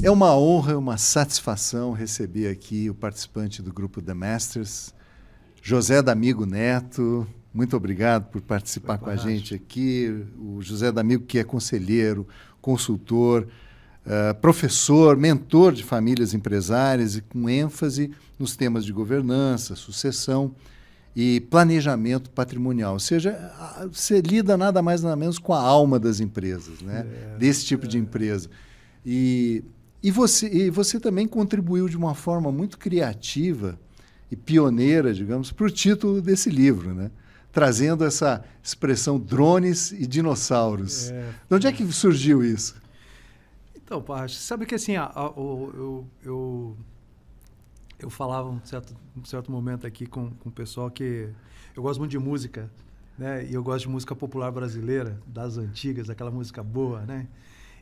É uma honra, uma satisfação receber aqui o participante do grupo The Masters, José D'Amigo Neto. Muito obrigado por participar com a gente aqui. O José D'Amigo, que é conselheiro, consultor, professor, mentor de famílias empresárias e com ênfase nos temas de governança, sucessão e planejamento patrimonial. Ou seja, você lida nada mais nada menos com a alma das empresas, né? Desse tipo de empresa. E você também contribuiu de uma forma muito criativa e pioneira, digamos, para o título desse livro, né? Trazendo essa expressão drones e dinossauros. De onde é que surgiu isso? Então, Parra, sabe que assim, eu falava um certo momento aqui com o pessoal que eu gosto muito de música, né? E eu gosto de música popular brasileira, das antigas, aquela música boa, né?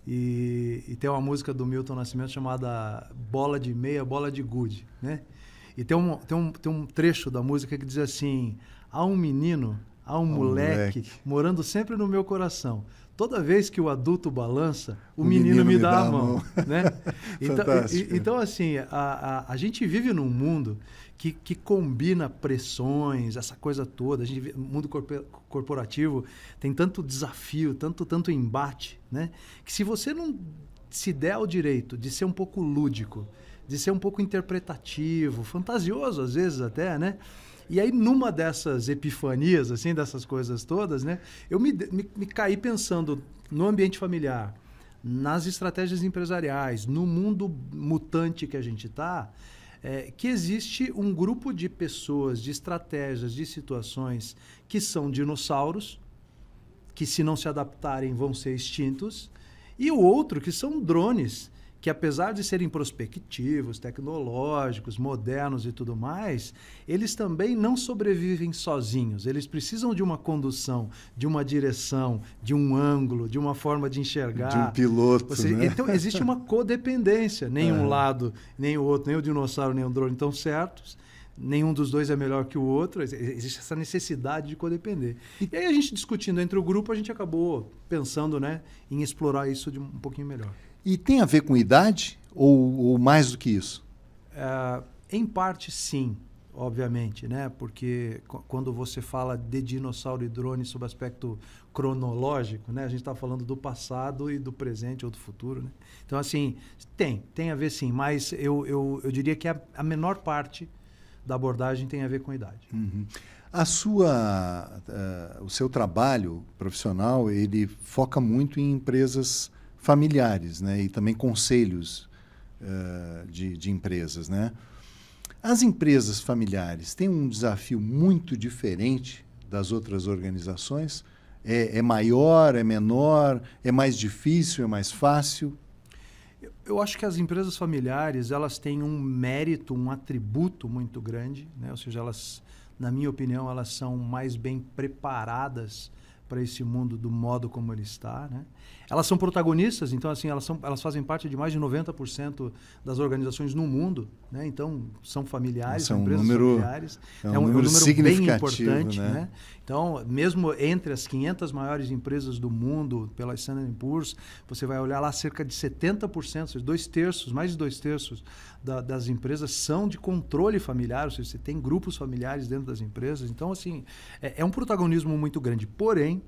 E tem uma música do Milton Nascimento chamada Bola de Meia, Bola de Gude, né? E tem um trecho da música que diz assim: há um menino, há um moleque morando sempre no meu coração. Toda vez que o adulto balança, o menino me dá a mão. Né? Então, assim, a gente vive num mundo que combina pressões, essa coisa toda. O mundo corporativo tem tanto desafio, tanto embate, né? Que se você não se der ao direito de ser um pouco lúdico, de ser um pouco interpretativo, fantasioso às vezes até, né? E aí, numa dessas epifanias, assim, dessas coisas todas, né, eu me caí pensando no ambiente familiar, nas estratégias empresariais, no mundo mutante que a gente está, que existe um grupo de pessoas, de estratégias, de situações que são dinossauros, que se não se adaptarem vão ser extintos, e o outro que são drones, que apesar de serem prospectivos, tecnológicos, modernos e tudo mais, eles também não sobrevivem sozinhos. Eles precisam de uma condução, de uma direção, de um ângulo, de uma forma de enxergar. De um piloto, né? Então, existe uma codependência. Nem um lado, nem o outro, nem o dinossauro, nem o drone estão certos. Nenhum dos dois é melhor que o outro. Existe essa necessidade de codepender. E aí, a gente discutindo entre o grupo, a gente acabou pensando, né, em explorar isso de um pouquinho melhor. E tem a ver com idade ou mais do que isso? Em parte, sim, obviamente, né? Porque quando você fala de dinossauro e drone sob aspecto cronológico, né? A gente está falando do passado e do presente ou do futuro, né? Então, assim, tem a ver sim, mas eu diria que a menor parte da abordagem tem a ver com a idade. Uhum. O seu trabalho profissional, ele foca muito em empresas familiares, né? E também conselhos de empresas, né? As empresas familiares têm um desafio muito diferente das outras organizações? É maior, é menor, é mais difícil, é mais fácil? Eu acho que as empresas familiares, elas têm um mérito, um atributo muito grande, né? Ou seja, elas, na minha opinião, elas são mais bem preparadas para esse mundo do modo como ele está, né? Elas são protagonistas, então assim, elas fazem parte de mais de 90% das organizações no mundo, né? Então são familiares, são empresas familiares. É um número bem importante, né? Então, mesmo entre as 500 maiores empresas do mundo, pela Standard & Poor's, você vai olhar lá, cerca de 70%, mais de 2/3 das empresas são de controle familiar, ou seja, você tem grupos familiares dentro das empresas. Então, assim, é um protagonismo muito grande. Porém,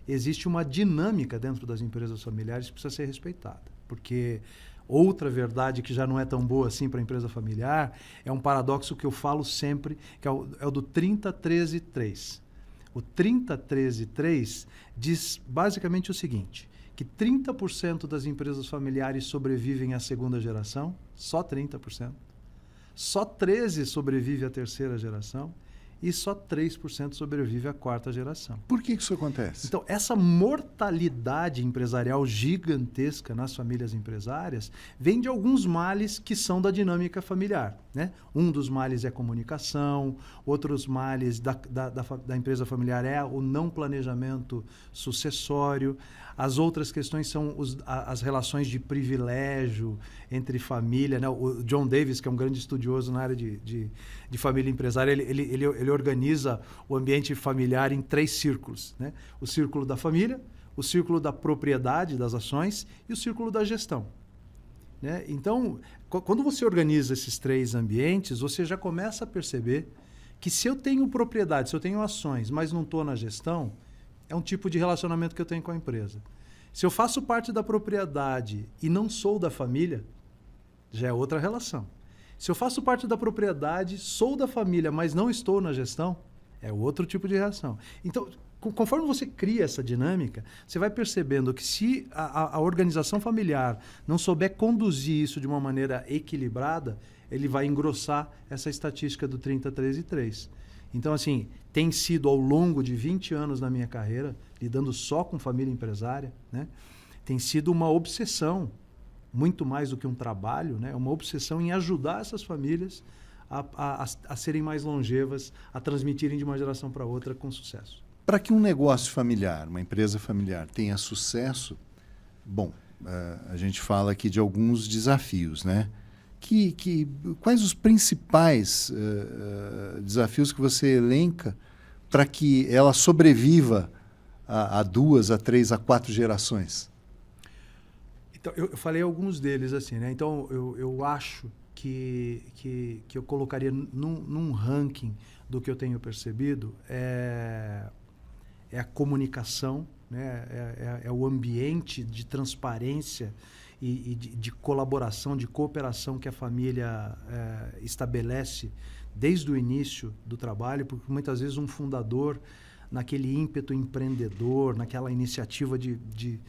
existe uma dinâmica dentro das empresas familiares que precisa ser respeitada. Porque outra verdade que já não é tão boa assim para a empresa familiar é um paradoxo que eu falo sempre, que é o do 30-13-3. O 30-13-3 diz basicamente o seguinte, que 30% das empresas familiares sobrevivem à segunda geração, só 30%. Só 13% sobrevive à terceira geração e só 3% sobrevive à quarta geração. Por que isso acontece? Então, essa mortalidade empresarial gigantesca nas famílias empresárias vem de alguns males que são da dinâmica familiar, né? Um dos males é comunicação, outros males da empresa familiar é o não planejamento sucessório. As outras questões são as relações de privilégio entre família, né? O John Davis, que é um grande estudioso na área de família empresária, ele organiza o ambiente familiar em 3 círculos, né? O círculo da família, o círculo da propriedade das ações e o círculo da gestão, né? Então, quando você organiza esses 3 ambientes, você já começa a perceber que se eu tenho propriedade, se eu tenho ações, mas não estou na gestão, é um tipo de relacionamento que eu tenho com a empresa. Se eu faço parte da propriedade e não sou da família, já é outra relação. Se eu faço parte da propriedade, sou da família, mas não estou na gestão, é outro tipo de relação. Então, conforme você cria essa dinâmica, você vai percebendo que se a organização familiar não souber conduzir isso de uma maneira equilibrada, ele vai engrossar essa estatística do 30-13-3. Então, assim, tem sido ao longo de 20 anos na minha carreira, lidando só com família empresária, né? Tem sido uma obsessão, muito mais do que um trabalho, né? Uma obsessão em ajudar essas famílias a serem mais longevas, a transmitirem de uma geração para outra com sucesso. Para que um negócio familiar, uma empresa familiar, tenha sucesso, bom, a gente fala aqui de alguns desafios, né? Quais os principais desafios que você elenca para que ela sobreviva a 2, a 3, a 4 gerações? Então, eu falei alguns deles assim, né? Então, eu acho que eu colocaria num ranking do que eu tenho percebido é a comunicação, né? É o ambiente de transparência e de colaboração, de cooperação que a família estabelece desde o início do trabalho, porque muitas vezes um fundador, naquele ímpeto empreendedor, naquela iniciativa de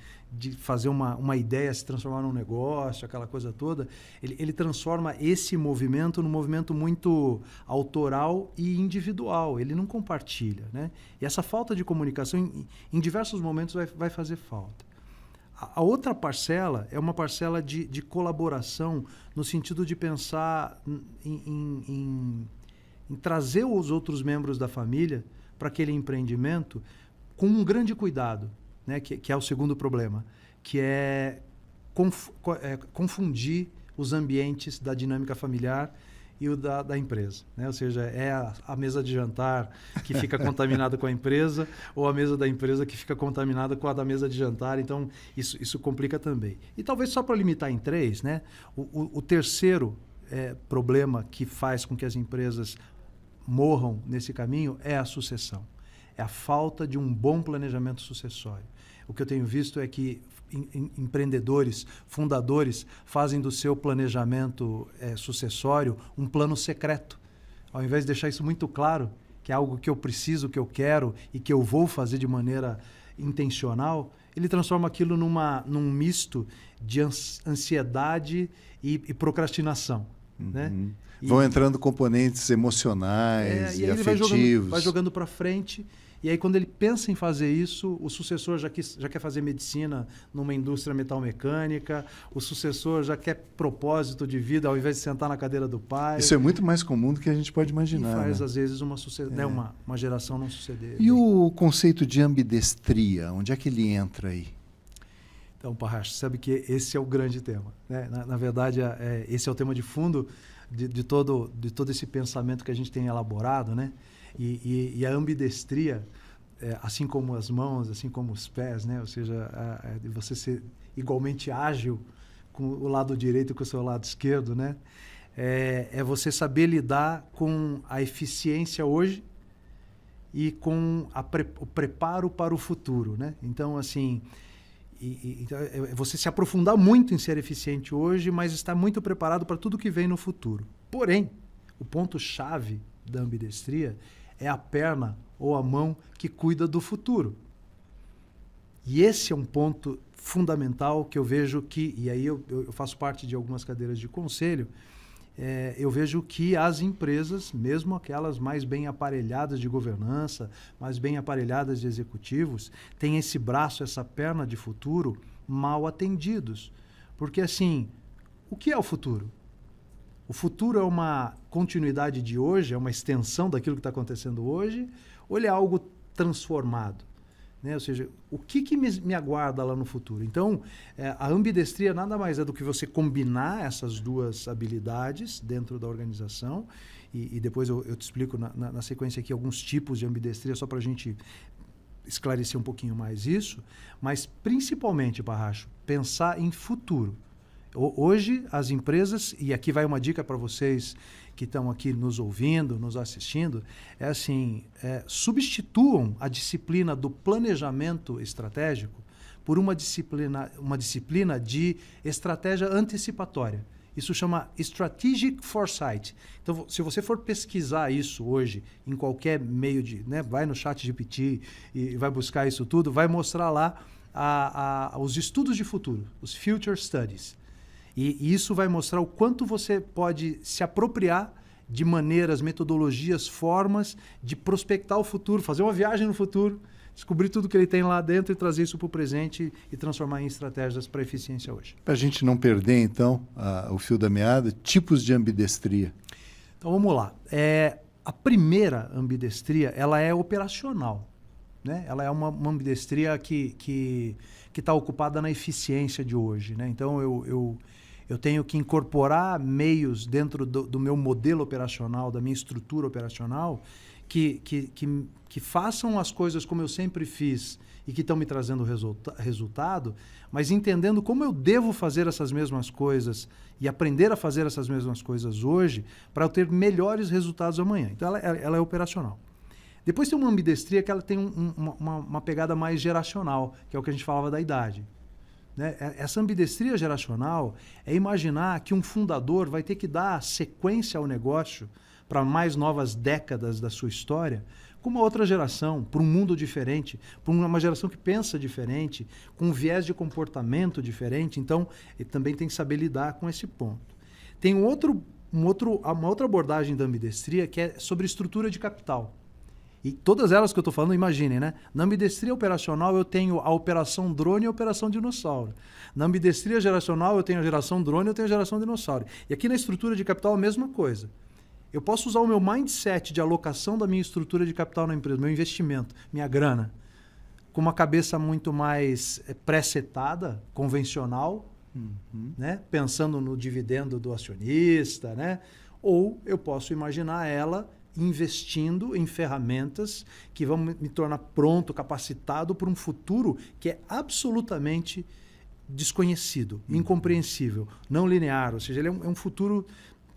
fazer uma ideia se transformar num negócio, aquela coisa toda, ele transforma esse movimento num movimento muito autoral e individual. Ele não compartilha, né? E essa falta de comunicação, em diversos momentos, vai fazer falta. A outra parcela é uma parcela de colaboração, no sentido de pensar em trazer os outros membros da família para aquele empreendimento com um grande cuidado, né? Que é o segundo problema, que é confundir os ambientes da dinâmica familiar e o da empresa, né? Ou seja, é a mesa de jantar que fica contaminada com a empresa ou a mesa da empresa que fica contaminada com a da mesa de jantar. Então, isso complica também. E talvez só para limitar em 3, né? O terceiro problema que faz com que as empresas morram nesse caminho é a sucessão. É a falta de um bom planejamento sucessório. O que eu tenho visto é que empreendedores, fundadores, fazem do seu planejamento sucessório um plano secreto. Ao invés de deixar isso muito claro, que é algo que eu preciso, que eu quero e que eu vou fazer de maneira intencional, ele transforma aquilo num misto de ansiedade e procrastinação. Uhum. Né? Vão entrando componentes emocionais e afetivos. Ele vai jogando para frente. E aí, quando ele pensa em fazer isso, o sucessor já quer fazer medicina numa indústria metalmecânica, o sucessor já quer propósito de vida, ao invés de sentar na cadeira do pai. Isso é muito mais comum do que a gente pode imaginar. E faz, né? às vezes, uma geração não suceder. E o conceito de ambidestria, onde é que ele entra aí? Então, Parracho, sabe que esse é o grande tema, né? Na verdade, esse é o tema de fundo de todo esse pensamento que a gente tem elaborado, né? E a ambidestria, assim como as mãos, assim como os pés, né? Ou seja, de você ser igualmente ágil com o lado direito e com o seu lado esquerdo, né? É você saber lidar com a eficiência hoje e com o preparo para o futuro, né? Então, assim, então, você se aprofundar muito em ser eficiente hoje, mas estar muito preparado para tudo que vem no futuro. Porém, o ponto-chave da ambidestria é a perna ou a mão que cuida do futuro. E esse é um ponto fundamental que eu vejo que, e aí eu faço parte de algumas cadeiras de conselho, eu vejo que as empresas, mesmo aquelas mais bem aparelhadas de governança, mais bem aparelhadas de executivos, têm esse braço, essa perna de futuro mal atendidos. Porque, assim, o que é o futuro? O futuro é uma continuidade de hoje, é uma extensão daquilo que está acontecendo hoje, ou ele é algo transformado? né? Ou seja, o que me aguarda lá no futuro? Então, a ambidestria nada mais é do que você combinar essas duas habilidades dentro da organização, e depois eu te explico na sequência aqui alguns tipos de ambidestria, só para a gente esclarecer um pouquinho mais isso, mas principalmente, Parracho, pensar em futuro. Hoje, as empresas, e aqui vai uma dica para vocês que estão aqui nos ouvindo, nos assistindo, é assim, substituam a disciplina do planejamento estratégico por uma disciplina de estratégia antecipatória. Isso chama Strategic Foresight. Então, se você for pesquisar isso hoje em qualquer meio né, vai no ChatGPT e vai buscar isso tudo, vai mostrar lá os estudos de futuro, os Future Studies. E isso vai mostrar o quanto você pode se apropriar de maneiras, metodologias, formas de prospectar o futuro, fazer uma viagem no futuro, descobrir tudo que ele tem lá dentro e trazer isso para o presente e transformar em estratégias para a eficiência hoje. Para a gente não perder, então, o fio da meada, tipos de ambidestria. Então, vamos lá. A primeira ambidestria, ela é operacional, né? Ela é uma ambidestria que está ocupada na eficiência de hoje, né? Então, eu tenho que incorporar meios dentro do meu modelo operacional, da minha estrutura operacional, que façam as coisas como eu sempre fiz e que estão me trazendo resultado, mas entendendo como eu devo fazer essas mesmas coisas e aprender a fazer essas mesmas coisas hoje para eu ter melhores resultados amanhã. Então, ela é operacional. Depois tem uma ambidestria que ela tem uma pegada mais geracional, que é o que a gente falava da idade. Né? Essa ambidestria geracional é imaginar que um fundador vai ter que dar sequência ao negócio para mais novas décadas da sua história, com uma outra geração, para um mundo diferente, para uma geração que pensa diferente, com um viés de comportamento diferente. Então, ele também tem que saber lidar com esse ponto. Tem uma outra abordagem da ambidestria que é sobre estrutura de capital. E todas elas que eu estou falando, imaginem, né? Na ambidestria operacional eu tenho a operação drone e a operação dinossauro. Na ambidestria geracional eu tenho a geração drone e eu tenho a geração dinossauro. E aqui na estrutura de capital a mesma coisa. Eu posso usar o meu mindset de alocação da minha estrutura de capital na empresa, meu investimento, minha grana, com uma cabeça muito mais pré-setada, convencional, né? Pensando no dividendo do acionista, né? Ou eu posso imaginar ela investindo em ferramentas que vão me tornar pronto, capacitado para um futuro que é absolutamente desconhecido, incompreensível, não linear. Ou seja, ele é um futuro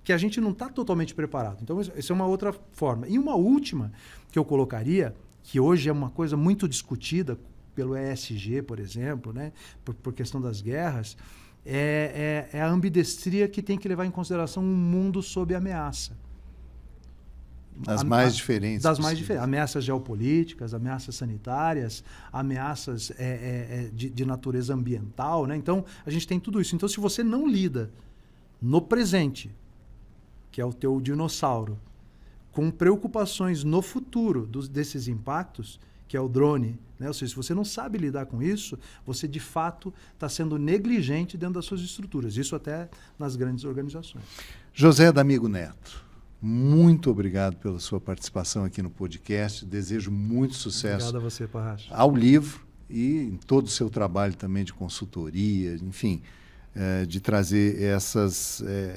que a gente não está totalmente preparado. Então, essa é uma outra forma. E uma última que eu colocaria, que hoje é uma coisa muito discutida pelo ESG, por exemplo, né? por questão das guerras, é a ambidestria que tem que levar em consideração um mundo sob ameaça. Das mais diferentes. Das mais diferentes. Ameaças geopolíticas, ameaças sanitárias, ameaças de natureza ambiental, né? Então, a gente tem tudo isso. Então, se você não lida no presente, que é o teu dinossauro, com preocupações no futuro desses impactos, que é o drone, né? Ou seja, se você não sabe lidar com isso, você, de fato, está sendo negligente dentro das suas estruturas. Isso até nas grandes organizações. José D'Amigo Neto, muito obrigado pela sua participação aqui no podcast. Desejo muito sucesso. Obrigado a você, Parracho. Ao livro e em todo o seu trabalho também de consultoria, enfim, de trazer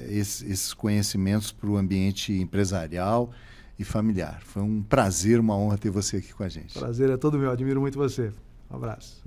esses conhecimentos para o ambiente empresarial e familiar. Foi um prazer, uma honra ter você aqui com a gente. Prazer é todo meu. Admiro muito você. Um abraço.